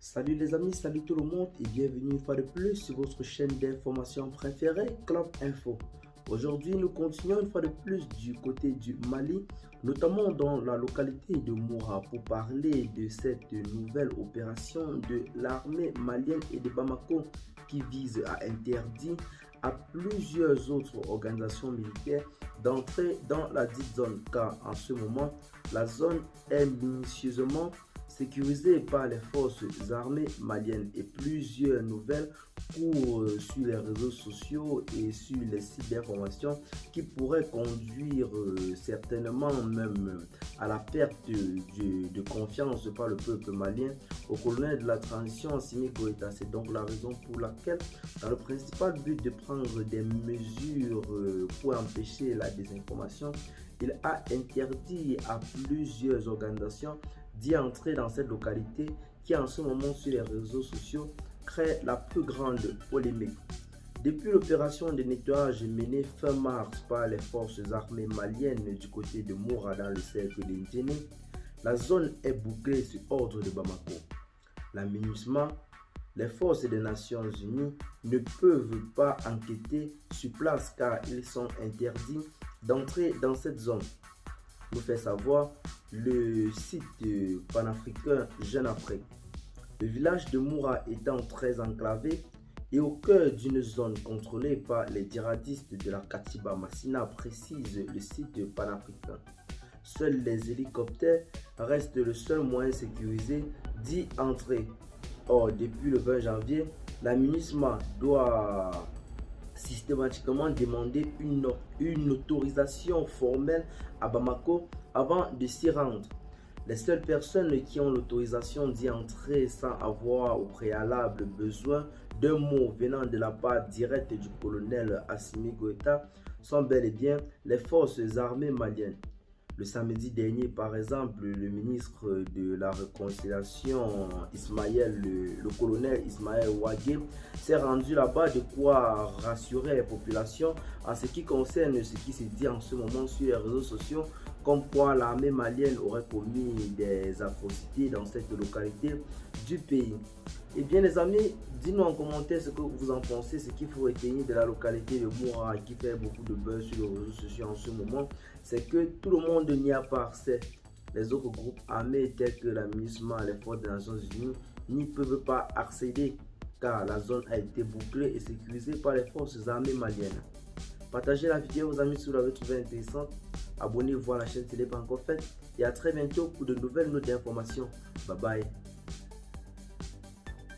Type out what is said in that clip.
Salut les amis, salut tout le monde et bienvenue une fois de plus sur votre chaîne d'information préférée, Club Info. Aujourd'hui, nous continuons une fois de plus du côté du Mali, notamment dans la localité de Moura, pour parler de cette nouvelle opération de l'armée malienne et de Bamako qui vise à interdire à plusieurs autres organisations militaires d'entrer dans la dite zone, car en ce moment, la zone est minutieusement sécurisée par les forces armées maliennes et plusieurs nouvelles courent sur les réseaux sociaux et sur les sites d'information qui pourraient conduire certainement même à la perte de confiance par le peuple malien au colonel de la transition Assimi Goïta. C'est donc la raison pour laquelle, dans le principal but de prendre des mesures pour empêcher la désinformation, il a interdit à plusieurs organisations d'y entrer dans cette localité qui en ce moment sur les réseaux sociaux crée la plus grande polémique. Depuis l'opération de nettoyage menée fin mars par les forces armées maliennes du côté de Moura dans le cercle d'Inténé, la zone est bouclée sur ordre de Bamako. La MINUSMA, les forces des Nations Unies ne peuvent pas enquêter sur place car ils sont interdits d'entrer dans cette zone, nous fait savoir le site panafricain Jeune Afrique. Le village de Moura étant très enclavé et au cœur d'une zone contrôlée par les djihadistes de la Katiba Massina, précise le site panafricain. Seuls les hélicoptères restent le seul moyen sécurisé d'y entrer. Or, depuis le 20 janvier, la MINUSMA doit systématiquement demander une autorisation formelle à Bamako avant de s'y rendre. Les seules personnes qui ont l'autorisation d'y entrer sans avoir au préalable besoin d'un mot venant de la part directe du colonel Assimi Goïta sont bel et bien les forces armées maliennes. Le samedi dernier, par exemple, le ministre de la Réconciliation, le colonel Ismaël Ouagé, s'est rendu là-bas, de quoi rassurer les populations en ce qui concerne ce qui se dit en ce moment sur les réseaux sociaux, comme quoi l'armée malienne aurait commis des atrocités dans cette localité du pays. Eh bien les amis, dites-nous en commentaire ce que vous en pensez, ce qu'il faut retenir de la localité de Moura qui fait beaucoup de buzz sur les réseaux sociaux en ce moment, c'est que tout le monde n'y a pas accès. Les autres groupes armés tels que la MINUSMA, les forces des Nations Unies n'y peuvent pas accéder car la zone a été bouclée et sécurisée par les forces armées maliennes. Partagez la vidéo aux amis si vous l'avez trouvée intéressante. Abonnez-vous à la chaîne si ce n'est pas encore fait et à très bientôt pour de nouvelles notes d'informations. Bye bye.